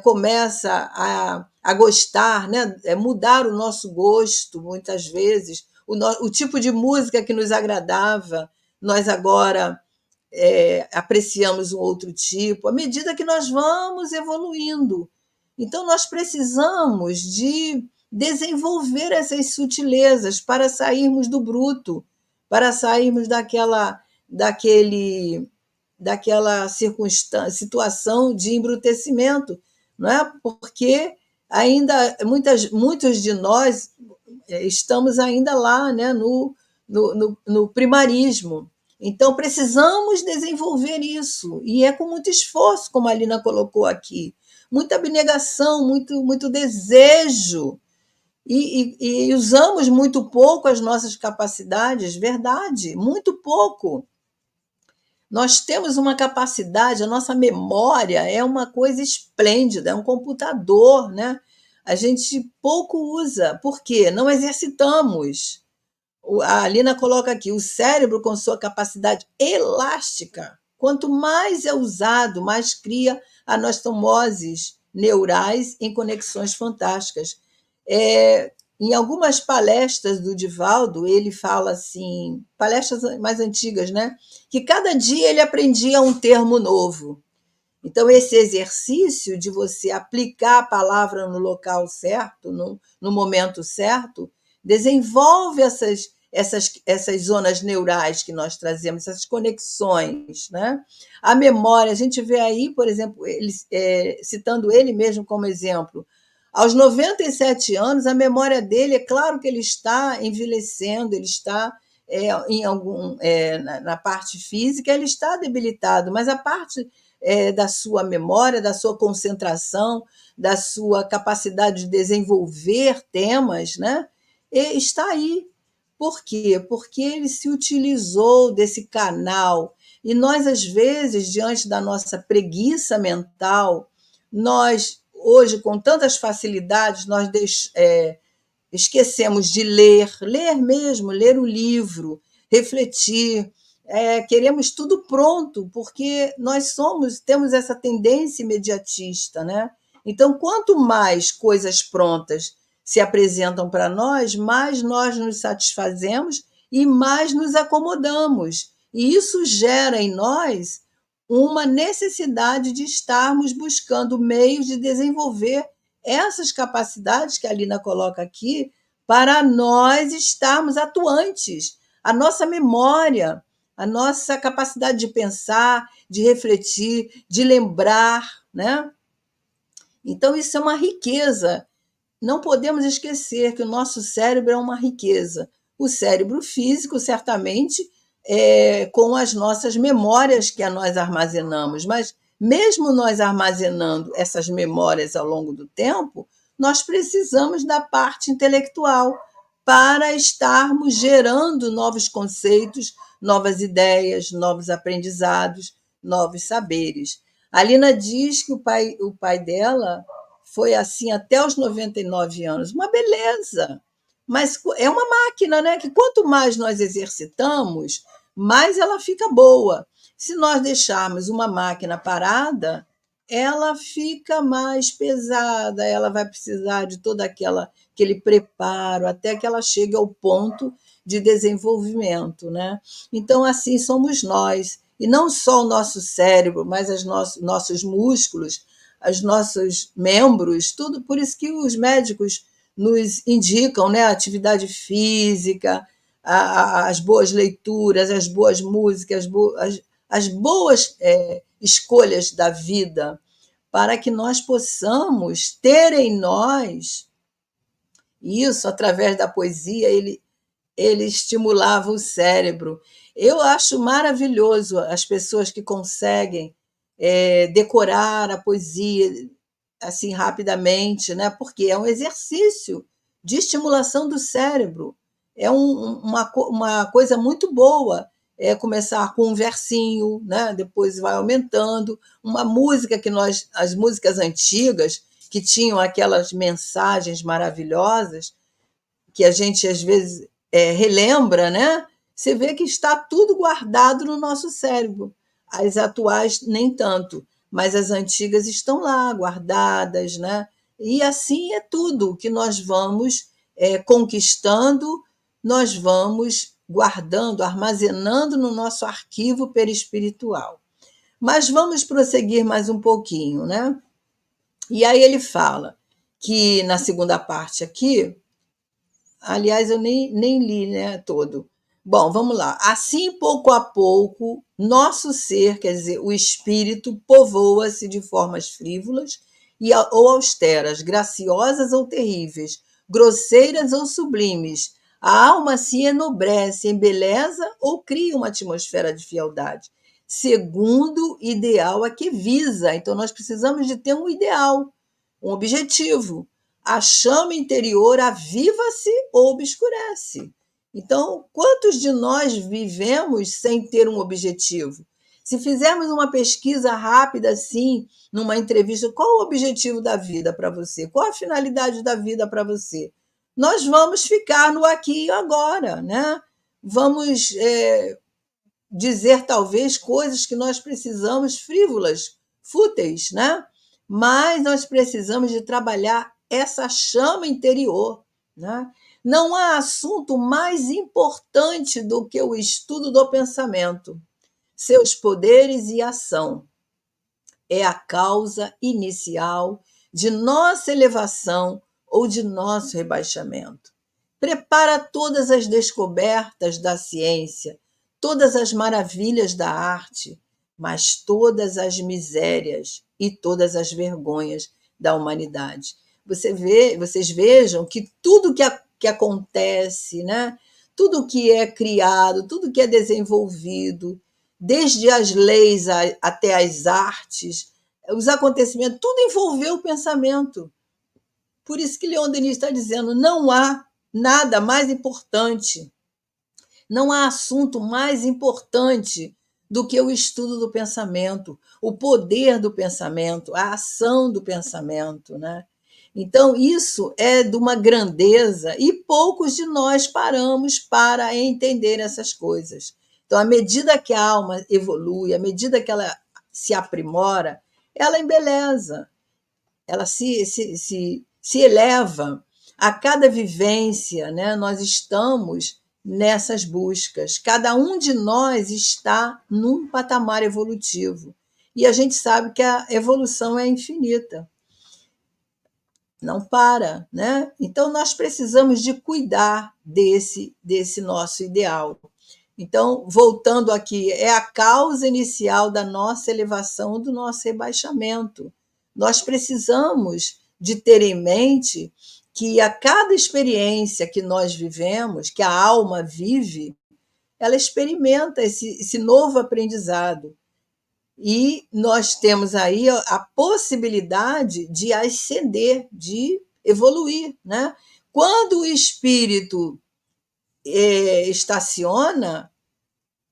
começa a gostar, né? Mudar o nosso gosto, muitas vezes. O tipo de música que nos agradava, nós agora apreciamos um outro tipo, à medida que nós vamos evoluindo. Então, nós precisamos de desenvolver essas sutilezas para sairmos do bruto, para sairmos daquela situação de embrutecimento, não é? Porque ainda muitos de nós estamos ainda lá, né, no primarismo. Então, precisamos desenvolver isso, e é com muito esforço, como a Lina colocou aqui, muita abnegação, muito desejo, e usamos muito pouco as nossas capacidades, verdade, muito pouco. Nós temos uma capacidade, a nossa memória é uma coisa esplêndida, é um computador, né? A gente pouco usa, por quê? Não exercitamos. A Alina coloca aqui, o cérebro com sua capacidade elástica, quanto mais é usado, mais cria anastomoses neurais em conexões fantásticas. Em algumas palestras do Divaldo, ele fala assim, palestras mais antigas, né? Que cada dia ele aprendia um termo novo. Então, esse exercício de você aplicar a palavra no local certo, no momento certo, desenvolve essas zonas neurais que nós trazemos, essas conexões, né? A memória, a gente vê aí, por exemplo, citando ele mesmo como exemplo, aos 97 anos, a memória dele, é claro que ele está envelhecendo, ele está na parte física, ele está debilitado, mas a parte da sua memória, da sua concentração, da sua capacidade de desenvolver temas, né, está aí. Por quê? Porque ele se utilizou desse canal. E nós, às vezes, diante da nossa preguiça mental, nós, hoje, com tantas facilidades, nós esquecemos de ler mesmo, ler o livro, refletir, queremos tudo pronto, porque nós temos essa tendência imediatista, né? Então, quanto mais coisas prontas se apresentam para nós, mais nós nos satisfazemos e mais nos acomodamos. E isso gera em nós uma necessidade de estarmos buscando meios de desenvolver essas capacidades que a Lina coloca aqui para nós estarmos atuantes. A nossa memória, a nossa capacidade de pensar, de refletir, de lembrar, né? Então, isso é uma riqueza. Não podemos esquecer que o nosso cérebro é uma riqueza. O cérebro físico, certamente, com as nossas memórias que nós armazenamos, mas mesmo nós armazenando essas memórias ao longo do tempo, nós precisamos da parte intelectual para estarmos gerando novos conceitos, novas ideias, novos aprendizados, novos saberes. A Lina diz que o pai dela foi assim até os 99 anos. Uma beleza! Mas é uma máquina, né? Que quanto mais nós exercitamos, mais ela fica boa. Se nós deixarmos uma máquina parada, ela fica mais pesada, ela vai precisar de todo aquele preparo até que ela chegue ao ponto de desenvolvimento, né? Então, assim somos nós. E não só o nosso cérebro, mas os nossos músculos, os nossos membros, tudo. Por isso que os médicos nos indicam, né, a atividade física, as boas leituras, as boas músicas, as boas escolhas da vida, para que nós possamos ter em nós isso. Através da poesia, ele estimulava o cérebro. Eu acho maravilhoso as pessoas que conseguem decorar a poesia assim rapidamente, né? Porque é um exercício de estimulação do cérebro. É uma coisa muito boa. Começar com um versinho, né? Depois vai aumentando. Uma música as músicas antigas, que tinham aquelas mensagens maravilhosas, que a gente às vezes relembra, né? Você vê que está tudo guardado no nosso cérebro. As atuais, nem tanto. mas as antigas estão lá, guardadas, né? E assim é tudo que nós vamos conquistando, nós vamos guardando, armazenando no nosso arquivo perispiritual. Mas vamos prosseguir mais um pouquinho, né? E aí ele fala que na segunda parte aqui, aliás, eu nem li, né, todo. Bom, vamos lá. Assim, pouco a pouco, nosso ser, quer dizer, o espírito, povoa-se de formas frívolas ou austeras, graciosas ou terríveis, grosseiras ou sublimes. A alma se enobrece, embeleza ou cria uma atmosfera de fealdade, segundo o ideal a que visa. Então, nós precisamos de ter um ideal, um objetivo. A chama interior aviva-se ou obscurece. Então, quantos de nós vivemos sem ter um objetivo? Se fizermos uma pesquisa rápida assim, numa entrevista, qual o objetivo da vida para você? Qual a finalidade da vida para você? Nós vamos ficar no aqui e agora, né? Vamos dizer talvez coisas que nós precisamos frívolas, fúteis, né? Mas nós precisamos de trabalhar essa chama interior, né? Não há assunto mais importante do que o estudo do pensamento, seus poderes e ação. É a causa inicial de nossa elevação ou de nosso rebaixamento. Prepara todas as descobertas da ciência, todas as maravilhas da arte, mas todas as misérias e todas as vergonhas da humanidade. Vocês vejam que tudo que acontece, né? Tudo que é criado, tudo que é desenvolvido, desde as leis até as artes, os acontecimentos, tudo envolveu o pensamento. Por isso que Leon Denis está dizendo, não há nada mais importante, não há assunto mais importante do que o estudo do pensamento, o poder do pensamento, a ação do pensamento, né? Então, isso é de uma grandeza e poucos de nós paramos para entender essas coisas. Então, à medida que a alma evolui, à medida que ela se aprimora, ela embeleza, ela se eleva. A cada vivência, né, nós estamos nessas buscas. Cada um de nós está num patamar evolutivo. E a gente sabe que a evolução é infinita. Não para, né? Então, nós precisamos de cuidar desse nosso ideal. Então, voltando aqui, é a causa inicial da nossa elevação, do nosso rebaixamento. Nós precisamos de ter em mente que a cada experiência que nós vivemos, que a alma vive, ela experimenta esse novo aprendizado. E nós temos aí a possibilidade de ascender, de evoluir, né? Quando o espírito estaciona,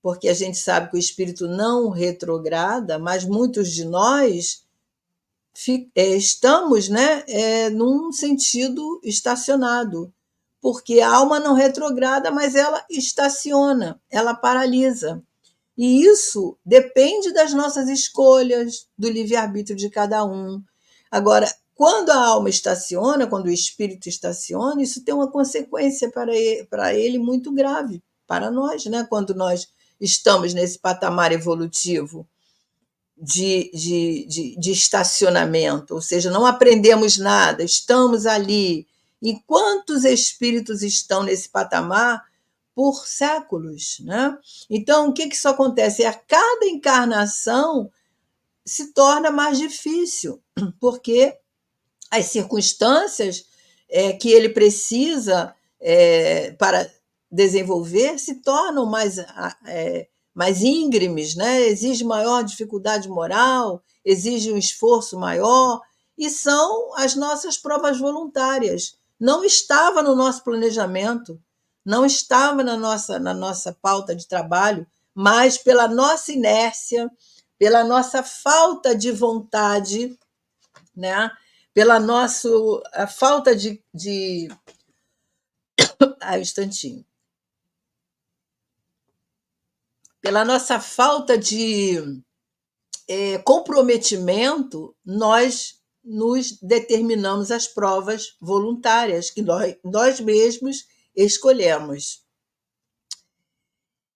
porque a gente sabe que o espírito não retrograda, mas muitos de nós estamos, né, num sentido estacionado, porque a alma não retrograda, mas ela estaciona, ela paralisa. E isso depende das nossas escolhas, do livre-arbítrio de cada um. Agora, quando a alma estaciona, quando o espírito estaciona, isso tem uma consequência para ele muito grave, para nós, né? Quando nós estamos nesse patamar evolutivo de estacionamento, ou seja, não aprendemos nada, estamos ali. E quantos espíritos estão nesse patamar por séculos, né? Então, o que isso acontece? A cada encarnação se torna mais difícil, porque as circunstâncias que ele precisa para desenvolver se tornam mais íngremes, né? Exige maior dificuldade moral, exige um esforço maior, e são as nossas provas voluntárias. Não estava no nosso planejamento, não estava na nossa pauta de trabalho, mas pela nossa inércia, pela nossa falta de vontade, né? Pela nossa falta de... Ah, um instantinho. Pela nossa falta de comprometimento, nós nos determinamos as provas voluntárias que nós mesmos escolhemos.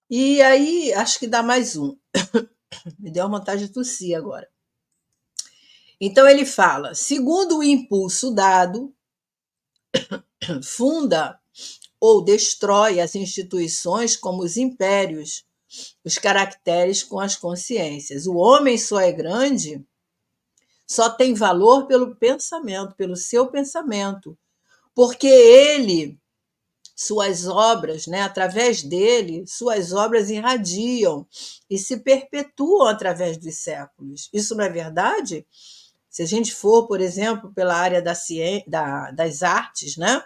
E aí, acho que dá mais um. Me deu uma vontade de tossir agora. Então, ele fala: segundo o impulso dado, funda ou destrói as instituições como os impérios, os caracteres com as consciências. O homem só é grande, só tem valor pelo pensamento, pelo seu pensamento, porque ele, suas obras, né, através dele, suas obras irradiam e se perpetuam através dos séculos. Isso não é verdade? Se a gente for, por exemplo, pela área das artes, né?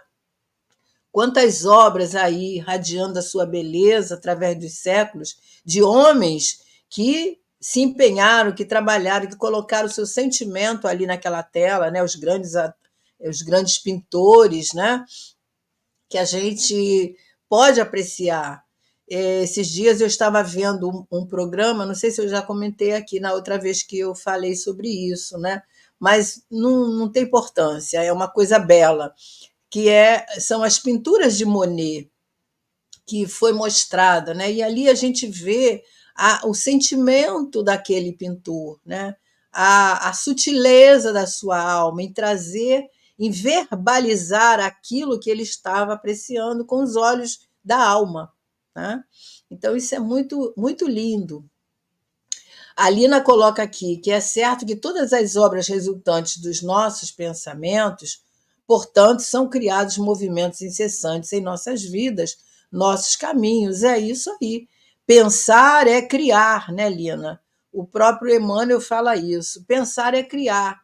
Quantas obras aí irradiando a sua beleza através dos séculos, de homens que se empenharam, que trabalharam, que colocaram o seu sentimento ali naquela tela, né? Os grandes pintores, né? Que a gente pode apreciar. Esses dias eu estava vendo um programa, não sei se eu já comentei aqui na outra vez que eu falei sobre isso, né? Mas não tem importância, é uma coisa bela, que são as pinturas de Monet, que foi mostrada, né? E ali a gente vê o sentimento daquele pintor, né? A sutileza da sua alma em trazer, em verbalizar aquilo que ele estava apreciando com os olhos da alma, né? Então isso é muito, muito lindo. A Lina coloca aqui que é certo que todas as obras resultantes dos nossos pensamentos, portanto, são criados movimentos incessantes em nossas vidas, nossos caminhos. É isso aí. Pensar é criar, né, Lina? O próprio Emmanuel fala isso. Pensar é criar.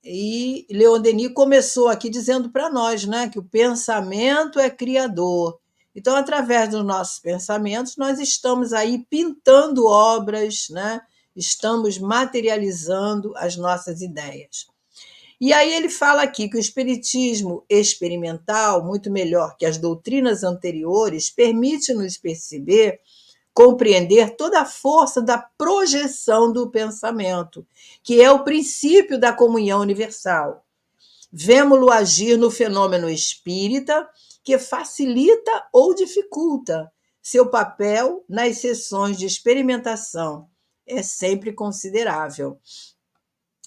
E Leon Denis começou aqui dizendo para nós, né, que o pensamento é criador. Então, através dos nossos pensamentos, nós estamos aí pintando obras, né? Estamos materializando as nossas ideias. E aí ele fala aqui que o espiritismo experimental, muito melhor que as doutrinas anteriores, permite-nos perceber, compreender toda a força da projeção do pensamento, que é o princípio da comunhão universal. Vemo-lo agir no fenômeno espírita, que facilita ou dificulta seu papel nas sessões de experimentação. É sempre considerável.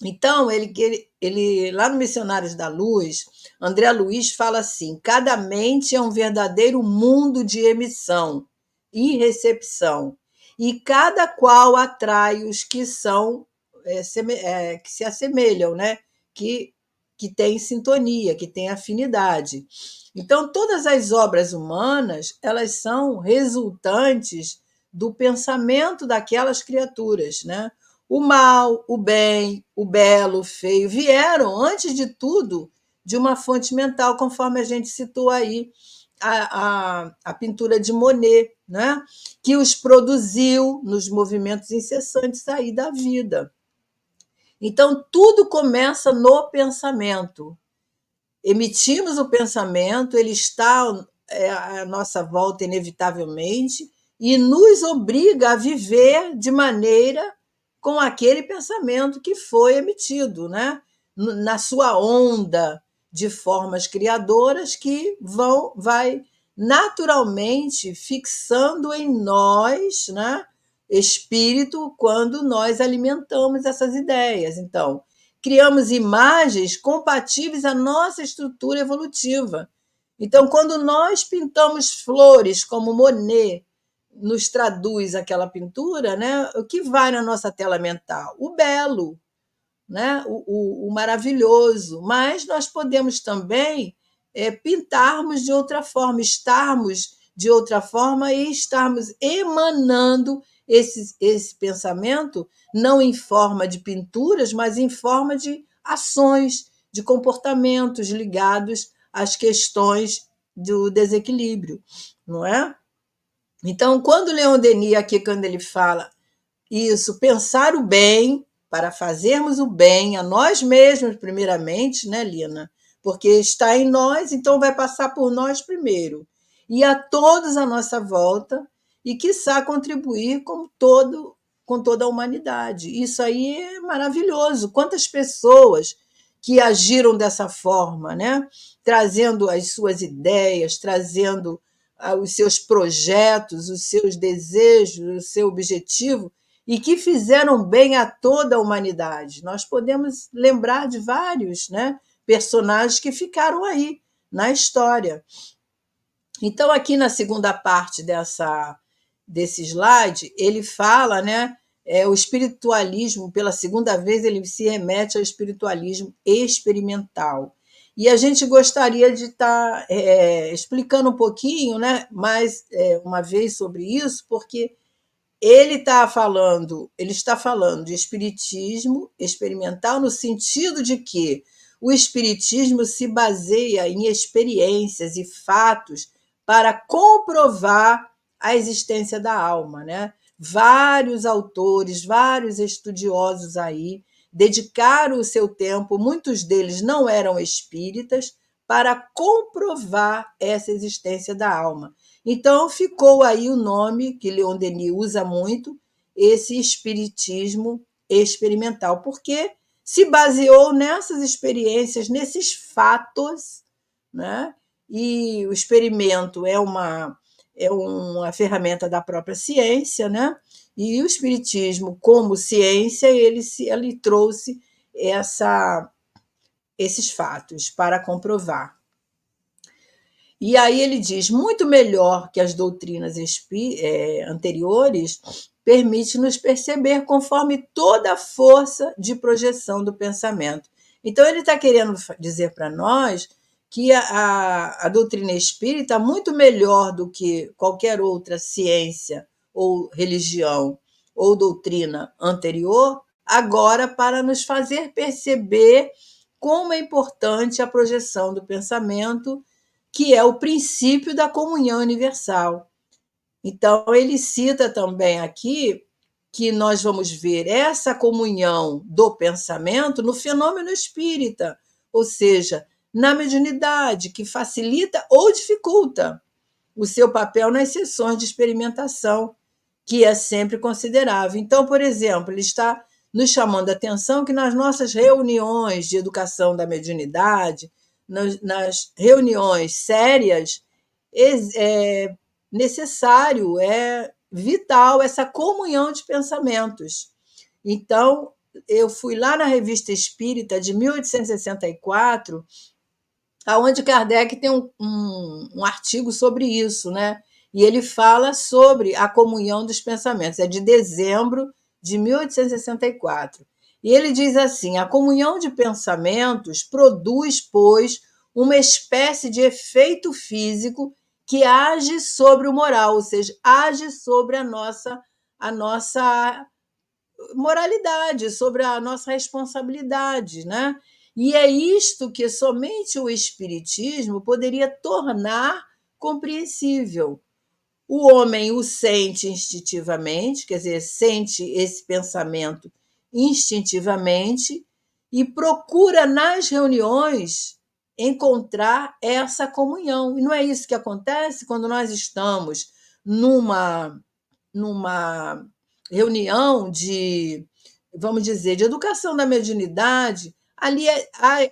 Então, ele lá no Missionários da Luz, André Luiz fala assim: cada mente é um verdadeiro mundo de emissão e recepção, e cada qual atrai os que são que se assemelham, né? Que têm sintonia, que têm afinidade. Então, todas as obras humanas, elas são resultantes do pensamento daquelas criaturas, né? O mal, o bem, o belo, o feio, vieram, antes de tudo, de uma fonte mental, conforme a gente citou aí a pintura de Monet, né? Que os produziu nos movimentos incessantes aí da vida. Então, tudo começa no pensamento. Emitimos o pensamento, ele está à nossa volta inevitavelmente e nos obriga a viver de maneira com aquele pensamento que foi emitido, né? Na sua onda de formas criadoras que vai naturalmente fixando em nós, né, espírito, quando nós alimentamos essas ideias. Então, criamos imagens compatíveis à nossa estrutura evolutiva. Então, quando nós pintamos flores como Monet nos traduz aquela pintura, né? O que vai na nossa tela mental? O belo, né? O maravilhoso. Mas nós podemos também pintarmos de outra forma, estarmos de outra forma e estarmos emanando esse pensamento, não em forma de pinturas, mas em forma de ações, de comportamentos ligados às questões do desequilíbrio, não é? Então, quando Leon Denis, aqui, quando ele fala isso, pensar o bem, para fazermos o bem a nós mesmos, primeiramente, né, Lina? Porque está em nós, então vai passar por nós primeiro. E a todos à nossa volta, e, quiçá, contribuir com todo com toda a humanidade. Isso aí é maravilhoso. Quantas pessoas que agiram dessa forma, né? Trazendo as suas ideias, trazendo os seus projetos, os seus desejos, o seu objetivo, e que fizeram bem a toda a humanidade. Nós podemos lembrar de vários, né, personagens que ficaram aí na história. Então, aqui na segunda parte desse slide, ele fala, né, o espiritualismo, pela segunda vez, ele se remete ao espiritualismo experimental. E a gente gostaria de estar explicando um pouquinho, né, mais uma vez sobre isso, porque ele está falando de espiritismo experimental no sentido de que o espiritismo se baseia em experiências e fatos para comprovar a existência da alma, né? Vários autores, vários estudiosos aí dedicaram o seu tempo, muitos deles não eram espíritas, para comprovar essa existência da alma. Então ficou aí o nome que Leon Denis usa muito, esse espiritismo experimental, porque se baseou nessas experiências, nesses fatos, né? E o experimento é uma ferramenta da própria ciência, né? E o espiritismo, como ciência, ele trouxe esses fatos para comprovar. E aí ele diz, muito melhor que as doutrinas anteriores, permite-nos perceber conforme toda a força de projeção do pensamento. Então, ele está querendo dizer para nós que a doutrina espírita é muito melhor do que qualquer outra ciência ou religião ou doutrina anterior, agora para nos fazer perceber como é importante a projeção do pensamento, que é o princípio da comunhão universal. Então, ele cita também aqui que nós vamos ver essa comunhão do pensamento no fenômeno espírita, ou seja, na mediunidade, que facilita ou dificulta o seu papel nas sessões de experimentação, que é sempre considerável. Então, por exemplo, ele está nos chamando a atenção que nas nossas reuniões de educação da mediunidade, nas reuniões sérias, é necessário, é vital essa comunhão de pensamentos. Então, eu fui lá na Revista Espírita de 1864, onde Kardec tem um artigo sobre isso, né? E ele fala sobre a comunhão dos pensamentos. É de dezembro de 1864. E ele diz assim, a comunhão de pensamentos produz, pois, uma espécie de efeito físico que age sobre o moral, ou seja, age sobre a nossa moralidade, sobre a nossa responsabilidade, né? E é isto que somente o Espiritismo poderia tornar compreensível. O homem o sente instintivamente, quer dizer, sente esse pensamento instintivamente e procura nas reuniões encontrar essa comunhão. E não é isso que acontece quando nós estamos numa reunião vamos dizer, de educação da mediunidade. Ali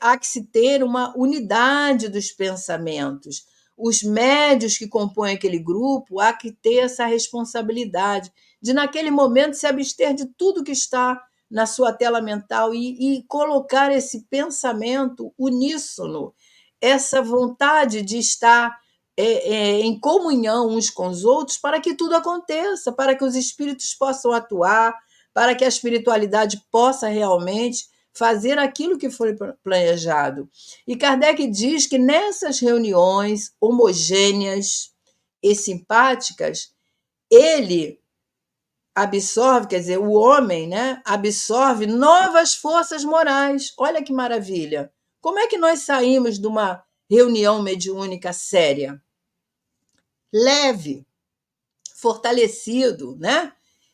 há que se ter uma unidade dos pensamentos. Os médios que compõem aquele grupo há que ter essa responsabilidade de, naquele momento, se abster de tudo que está na sua tela mental e colocar esse pensamento uníssono, essa vontade de estar em comunhão uns com os outros para que tudo aconteça, para que os espíritos possam atuar, para que a espiritualidade possa realmente fazer aquilo que foi planejado. E Kardec diz que nessas reuniões homogêneas e simpáticas, ele absorve, quer dizer, o homem, né, absorve novas forças morais. Olha que maravilha! Como é que nós saímos de uma reunião mediúnica séria? Leve, fortalecido, né?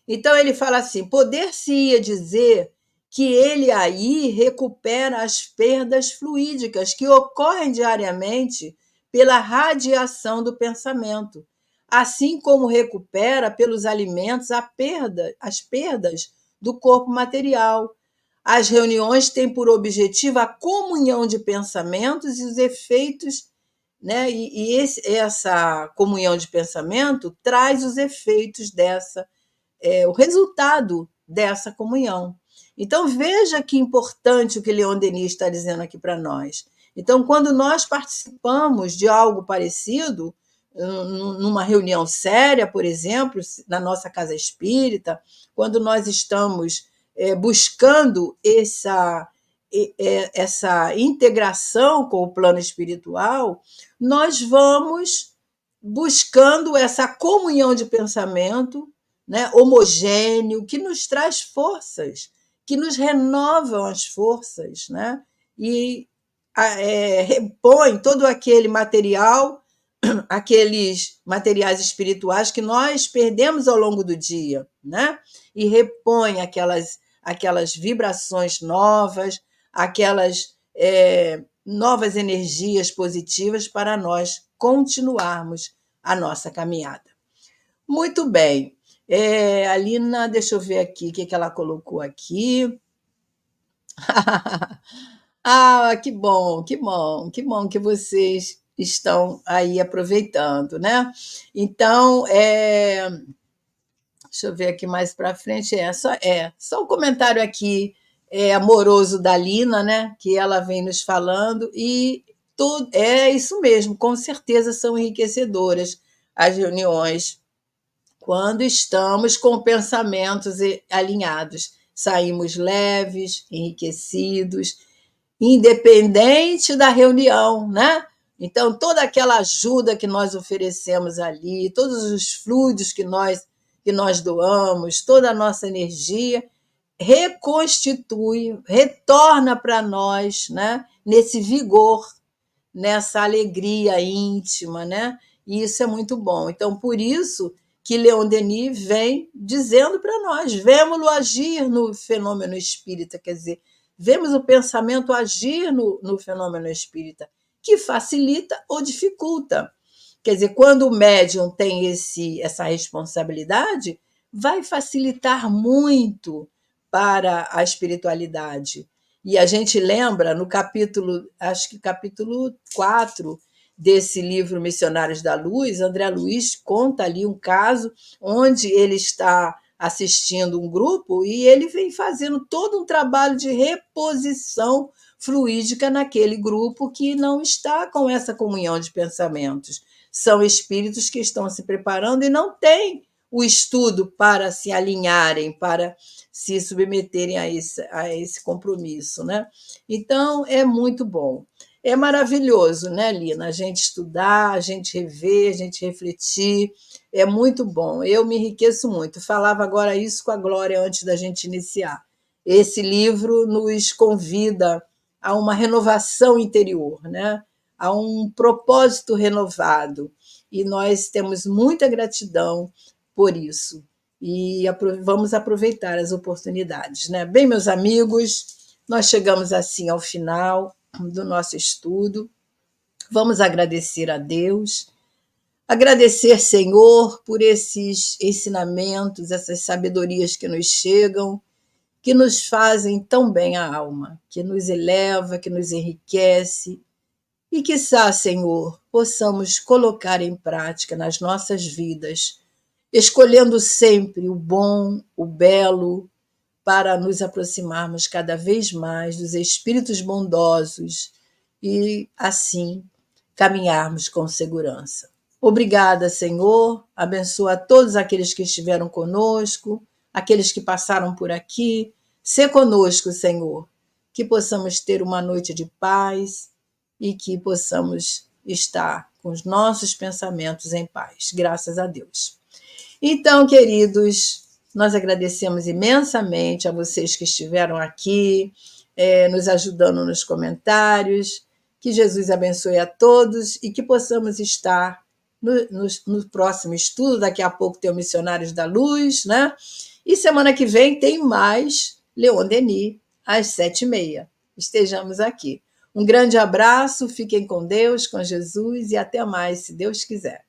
Então ele fala assim, poder-se-ia dizer que ele aí recupera as perdas fluídicas que ocorrem diariamente pela radiação do pensamento. assim como recupera pelos alimentos as perdas do corpo material. As reuniões têm por objetivo a comunhão de pensamentos e os efeitos, né? Essa comunhão de pensamento traz os efeitos o resultado dessa comunhão. Então, veja que importante o que Leon Denis está dizendo aqui para nós. Então, quando nós participamos de algo parecido, numa reunião séria, por exemplo, na nossa casa espírita, quando nós estamos buscando essa integração com o plano espiritual, nós vamos buscando essa comunhão de pensamento, né, homogêneo, que nos traz forças, que nos renovam as forças, né, e repõe todo aquele material, aqueles materiais espirituais que nós perdemos ao longo do dia, né, e repõe aquelas vibrações novas, aquelas novas energias positivas para nós continuarmos a nossa caminhada. Muito bem. A Lina, deixa eu ver aqui o que ela colocou aqui. Que bom, que bom, que bom que vocês estão aí aproveitando, né? Então, deixa eu ver aqui mais para frente. Só um comentário aqui amoroso da Lina, né? Que ela vem nos falando, e tudo é isso mesmo, com certeza são enriquecedoras as reuniões quando estamos com pensamentos alinhados. Saímos leves, enriquecidos, independente da reunião, né? Então, toda aquela ajuda que nós oferecemos ali, todos os fluidos que nós doamos, toda a nossa energia, reconstitui, retorna para nós, né? Nesse vigor, nessa alegria íntima, né? E isso é muito bom. Então, por isso que Leon Denis vem dizendo para nós, vemos-lo agir no fenômeno espírita, quer dizer, vemos o pensamento agir no fenômeno espírita, que facilita ou dificulta. Quer dizer, quando o médium tem essa responsabilidade, vai facilitar muito para a espiritualidade. E a gente lembra no capítulo 4 desse livro Missionários da Luz, André Luiz conta ali um caso onde ele está assistindo um grupo e ele vem fazendo todo um trabalho de reposição fluídica naquele grupo que não está com essa comunhão de pensamentos. São espíritos que estão se preparando e não têm o estudo para se alinharem, para se submeterem a esse compromisso, né? Então, é muito bom. É maravilhoso, né, Lina? A gente estudar, a gente rever, a gente refletir. É muito bom. Eu me enriqueço muito. Falava agora isso com a Glória antes da gente iniciar. Esse livro nos convida a uma renovação interior, né? A um propósito renovado. E nós temos muita gratidão por isso. E vamos aproveitar as oportunidades, né? Bem, meus amigos, nós chegamos assim ao final do nosso estudo. Vamos agradecer a Deus, agradecer, Senhor, por esses ensinamentos, essas sabedorias que nos chegam, que nos fazem tão bem a alma, que nos eleva, que nos enriquece, e quiçá, Senhor, possamos colocar em prática nas nossas vidas, escolhendo sempre o bom, o belo, para nos aproximarmos cada vez mais dos espíritos bondosos e, assim, caminharmos com segurança. Obrigada, Senhor. Abençoa todos aqueles que estiveram conosco, aqueles que passaram por aqui. Sê conosco, Senhor, que possamos ter uma noite de paz e que possamos estar com os nossos pensamentos em paz. Graças a Deus. Então, queridos, nós agradecemos imensamente a vocês que estiveram aqui, nos ajudando nos comentários. Que Jesus abençoe a todos e que possamos estar no próximo estudo. Daqui a pouco tem o Missionários da Luz, né? E semana que vem tem mais Leon Denis, às 7h30. Estejamos aqui. Um grande abraço, fiquem com Deus, com Jesus e até mais, se Deus quiser.